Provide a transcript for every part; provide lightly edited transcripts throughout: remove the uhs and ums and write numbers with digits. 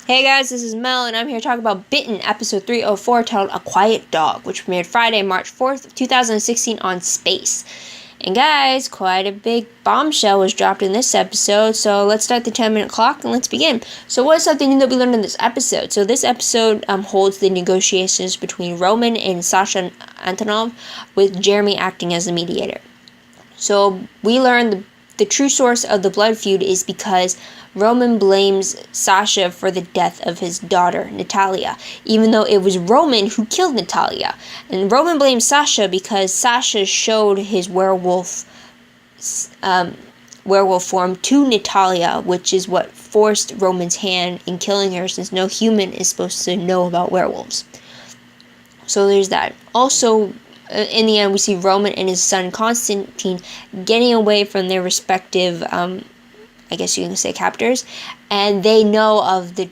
Hey guys, this is Mel, and I'm here to talk about Bitten, episode 304, titled A Quiet Dog, which premiered Friday, March 4th, 2016 on Space. And guys, quite a big bombshell was dropped in this episode, so let's start the 10-minute clock and let's begin. So what is something new that we learned in this episode? So this episode holds the negotiations between Roman and Sasha Antonov, with Jeremy acting as the mediator. So we learned the true source of the blood feud is because Roman blames Sasha for the death of his daughter, Natalia, even though it was Roman who killed Natalia. And Roman blames Sasha because Sasha showed his werewolf form to Natalia, which is what forced Roman's hand in killing her, since no human is supposed to know about werewolves. So there's that. Also, in the end, we see Roman and his son Constantine getting away from their respective, I guess you can say, captors, and they know of the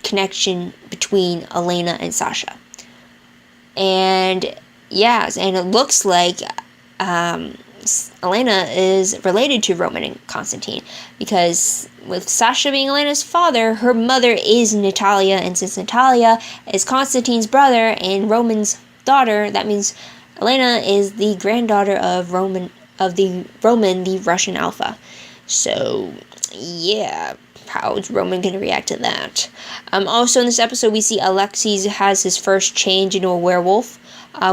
connection between Elena and Sasha. And yes, and it looks like Elena is related to Roman and Constantine, because with Sasha being Elena's father, her mother is Natalia, and since Natalia is Constantine's brother and Roman's daughter, that means Elena is the granddaughter of the Russian Alpha. So, yeah, how's Roman going to react to that? Also in this episode, we see Alexis has his first change into a werewolf.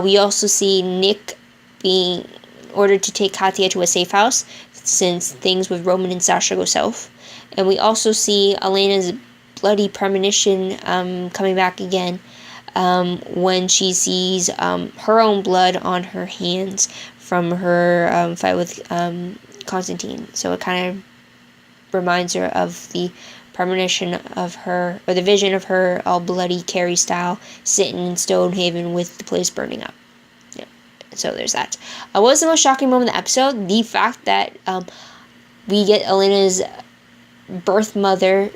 We also see Nick being ordered to take Katya to a safe house, since things with Roman and Sasha go south. And we also see Elena's bloody premonition coming back again, when she sees her own blood on her hands from her fight with Constantine. So it kind of reminds her of the premonition of her, or the vision of her all bloody Carrie style sitting in Stonehaven with the place burning up. Yeah. So there's that. What was the most shocking moment of the episode? The fact that we get Elena's birth mother.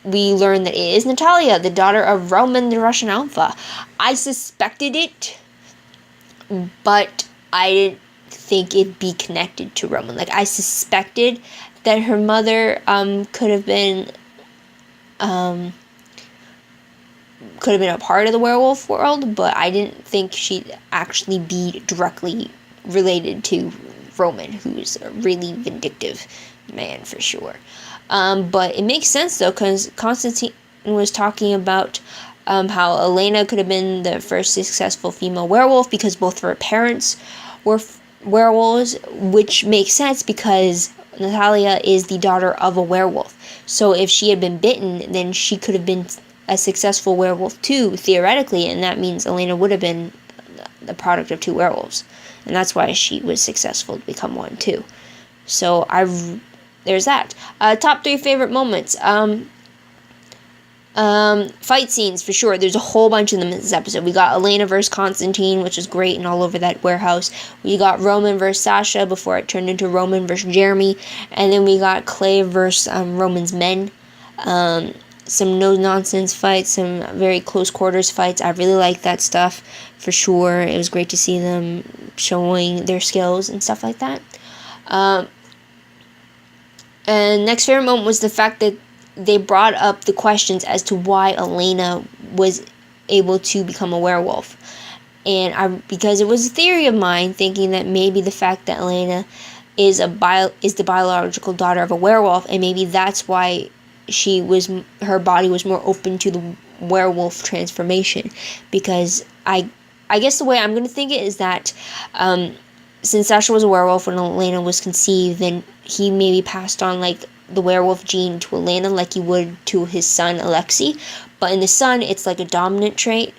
We learn that it is Natalia, the daughter of Roman, the Russian Alpha. I suspected it, but I didn't think it'd be connected to Roman. Like, I suspected that her mother could have been a part of the werewolf world, but I didn't think she'd actually be directly related to Roman, who's a really vindictive man for sure. But it makes sense though, because Constantine was talking about how Elena could have been the first successful female werewolf because both of her parents were werewolves, which makes sense because Natalia is the daughter of a werewolf. So if she had been bitten, then she could have been a successful werewolf too, theoretically, and that means Elena would have been the product of two werewolves. And that's why she was successful to become one too. So there's that. Top 3 favorite moments. Fight scenes, for sure. There's a whole bunch of them in this episode. We got Elena versus Constantine, which is great and all over that warehouse. We got Roman versus Sasha before it turned into Roman versus Jeremy. And then we got Clay versus Roman's men. Some no-nonsense fights, some very close quarters fights. I really like that stuff, for sure. It was great to see them showing their skills and stuff like that. And next favorite moment was the fact that they brought up the questions as to why Elena was able to become a werewolf. And because it was a theory of mine, thinking that maybe the fact that Elena is the biological daughter of a werewolf, and maybe that's why her body was more open to the werewolf transformation. Because I guess the way I'm going to think it is that since Sasha was a werewolf when Elena was conceived, then he maybe passed on like the werewolf gene to Elena like he would to his son Alexei. But in the son, it's like a dominant trait.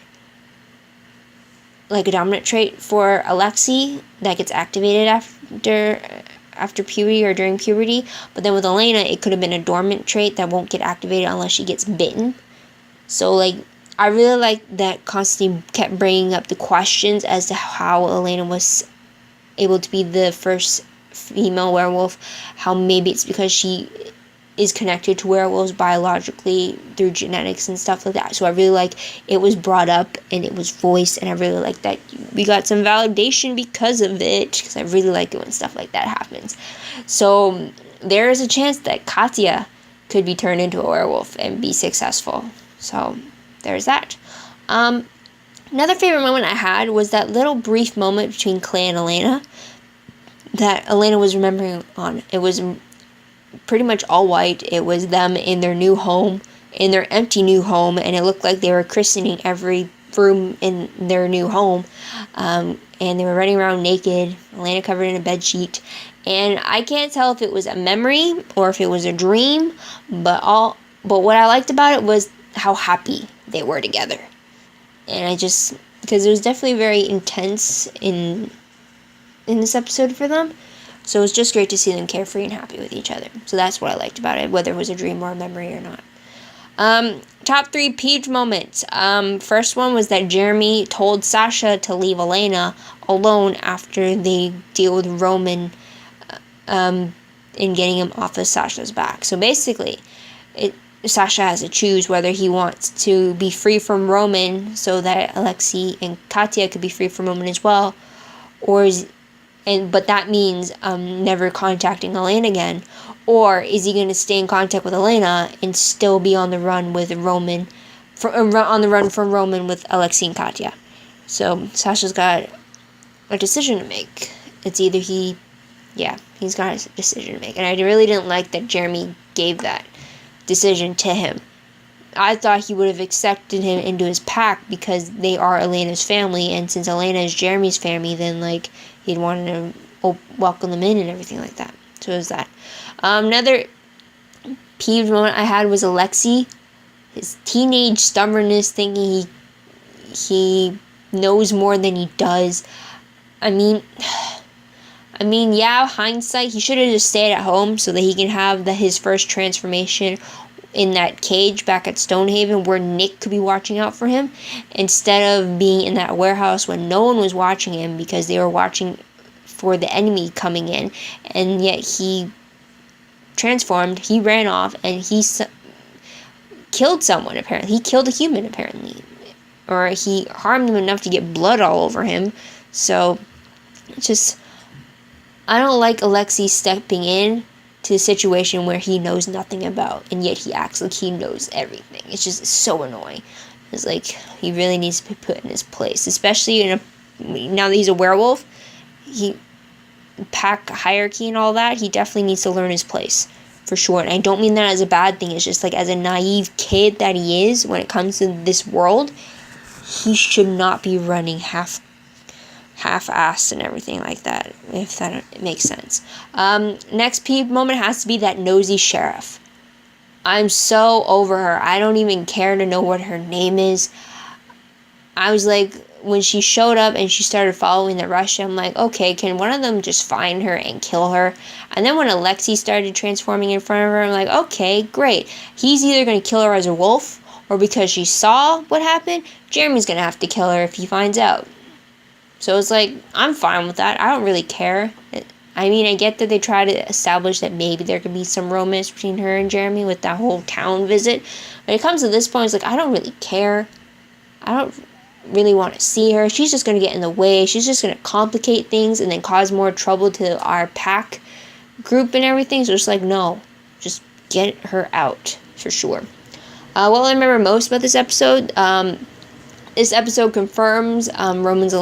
Like a dominant trait for Alexei that gets activated after puberty or during puberty. But then with Elena, it could have been a dormant trait that won't get activated unless she gets bitten. So like, I really like that Constantine kept bringing up the questions as to how Elena was able to be the first female werewolf, how maybe it's because she is connected to werewolves biologically through genetics and stuff like that. So I really like it was brought up and it was voiced, and I really like that we got some validation because of it, because I really like it when stuff like that happens. So there is a chance that Katya could be turned into a werewolf and be successful. So there's that. Another favorite moment I had was that little brief moment between Clay and Elena that Elena was remembering on. It was pretty much all white. It was them in their new home, in their empty new home, and it looked like they were christening every room in their new home. And they were running around naked, Elena covered in a bed sheet. And I can't tell if it was a memory or if it was a dream, but what I liked about it was how happy they were together. And because it was definitely very intense in this episode for them. So it was just great to see them carefree and happy with each other. So that's what I liked about it, whether it was a dream or a memory or not. Top 3 peeved moments. First one was that Jeremy told Sasha to leave Elena alone after they deal with Roman in getting him off of Sasha's back. So basically, Sasha has to choose whether he wants to be free from Roman so that Alexei and Katya could be free from Roman as well, but that means never contacting Elena again, or is he going to stay in contact with Elena and still be on the run with Roman, on the run from Roman with Alexei and Katya? So Sasha's got a decision to make. It's either he's got a decision to make, and I really didn't like that Jeremy gave that decision to him. I thought he would have accepted him into his pack because they are Elena's family, and since Elena is Jeremy's family, then he'd want to welcome them in and everything like that. So it was that. Another peeved moment I had was Alexei, his teenage stubbornness, thinking he knows more than he does. I mean, yeah, hindsight, he should have just stayed at home so that he can have his first transformation in that cage back at Stonehaven where Nick could be watching out for him, instead of being in that warehouse when no one was watching him because they were watching for the enemy coming in. And yet he transformed, he ran off, and he killed someone, apparently. He killed a human, apparently. Or he harmed them enough to get blood all over him. So, I don't like Alexei stepping in to a situation where he knows nothing about, and yet he acts like he knows everything. It's just so annoying. It's like he really needs to be put in his place, especially now that he's a werewolf. Pack hierarchy and all that, he definitely needs to learn his place, for sure. And I don't mean that as a bad thing. It's just as a naive kid that he is when it comes to this world, he should not be running half-assed and everything like that, if that makes sense. Next peeve moment has to be that nosy sheriff. I'm so over her. I don't even care to know what her name is. I was like, when she showed up and she started following the rush, I'm like, okay, can one of them just find her and kill her? And then when Alexei started transforming in front of her, I'm like, okay, great. He's either going to kill her as a wolf, or because she saw what happened, Jeremy's going to have to kill her if he finds out. So it's like, I'm fine with that. I don't really care. I mean, I get that they try to establish that maybe there could be some romance between her and Jeremy with that whole town visit. When it comes to this point, it's like, I don't really care. I don't really want to see her. She's just going to get in the way. She's just going to complicate things and then cause more trouble to our pack group and everything. So it's like, no, just get her out for sure. What I remember most about this episode confirms Roman's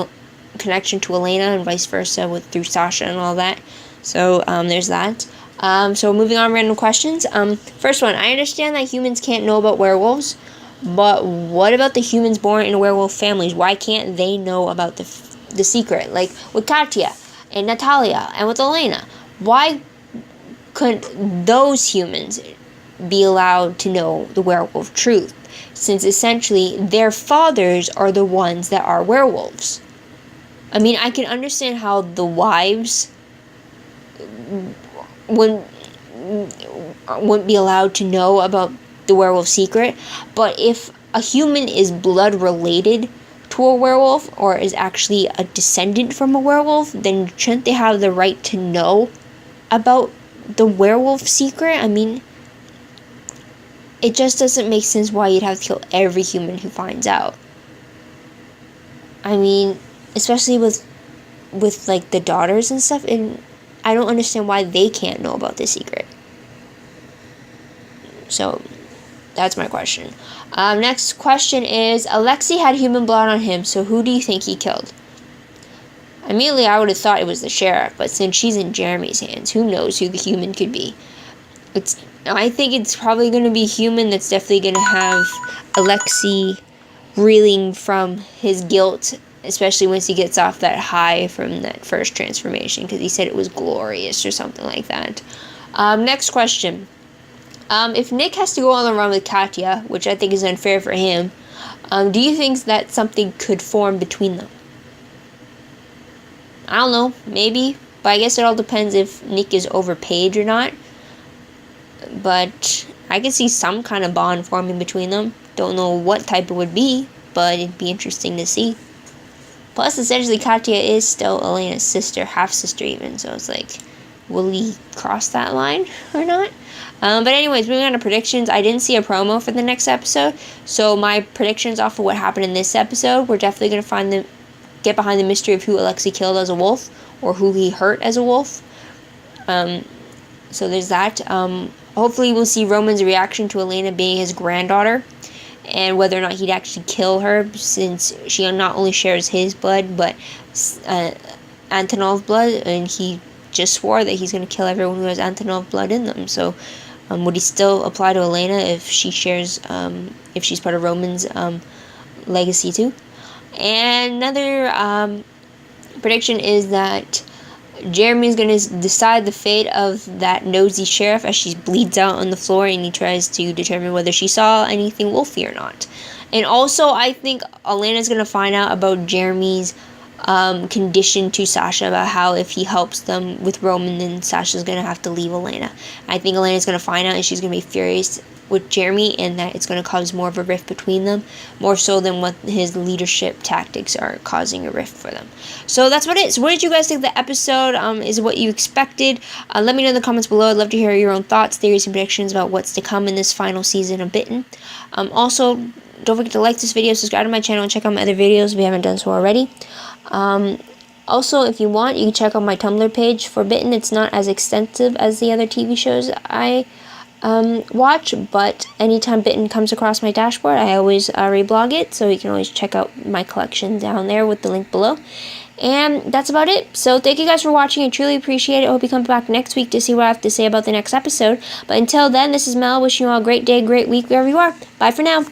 connection to Elena and vice versa through Sasha and all that. So there's that. So moving on, random questions. First one, I understand that humans can't know about werewolves, but what about the humans born in werewolf families? Why can't they know about the secret? Like with Katya and Natalia and with Elena. Why couldn't those humans be allowed to know the werewolf truth, since essentially their fathers are the ones that are werewolves? I mean, I can understand how the wives wouldn't be allowed to know about the werewolf secret, but if a human is blood related to a werewolf or is actually a descendant from a werewolf, then shouldn't they have the right to know about the werewolf secret? I mean, it just doesn't make sense why you'd have to kill every human who finds out. I mean, especially with like the daughters and stuff, and I don't understand why they can't know about the secret. So That's my question. Next question is, Alexei had human blood on him, so who do you think he killed? Immediately, I would have thought it was the sheriff, but since she's in Jeremy's hands, who knows who the human could be? I think it's probably going to be human that's definitely going to have Alexei reeling from his guilt, especially once he gets off that high from that first transformation, because he said it was glorious or something like that. Next question. If Nick has to go on the run with Katya, which I think is unfair for him, do you think that something could form between them? I don't know, maybe, but I guess it all depends if Nick is overpaid or not. But I could see some kind of bond forming between them. Don't know what type it would be, but it'd be interesting to see. Plus, essentially, Katya is still Elena's sister, half-sister even, so it's like, will he cross that line or not? But anyways, moving on to predictions. I didn't see a promo for the next episode, so my predictions off of what happened in this episode, we're definitely going to get behind the mystery of who Alexei killed as a wolf, or who he hurt as a wolf. So there's that. Hopefully we'll see Roman's reaction to Elena being his granddaughter, and whether or not he'd actually kill her, since she not only shares his blood, but Antonov's blood, and he just swore that he's going to kill everyone who has Antonov blood in them. So would he still apply to Elena if she shares, if she's part of Roman's legacy too? And another prediction is that Jeremy's going to decide the fate of that nosy sheriff as she bleeds out on the floor, and he tries to determine whether she saw anything wolfy or not. And also, I think Elena's going to find out about Jeremy's condition to Sasha, about how if he helps them with Roman, then Sasha's going to have to leave Elena. I think Elena's going to find out, and she's going to be furious with Jeremy, and that it's going to cause more of a rift between them, more so than what his leadership tactics are causing a rift for them. So that's what it is. What did you guys think of the episode? Is it what you expected? Let me know in the comments below. I'd love to hear your own thoughts, theories, and predictions about what's to come in this final season of Bitten. Also, don't forget to like this video, subscribe to my channel, and check out my other videos if you haven't done so already. Also, if you want, you can check out my Tumblr page for Bitten. It's not as extensive as the other TV shows I watch, but anytime Bitten comes across my dashboard, I always reblog it, so you can always check out my collection down there with the link below. And that's about it. So thank you guys for watching. I truly appreciate it. I hope you come back next week to see what I have to say about the next episode. But until then, this is Mel, wishing you all a great day, great week, wherever you are. Bye for now.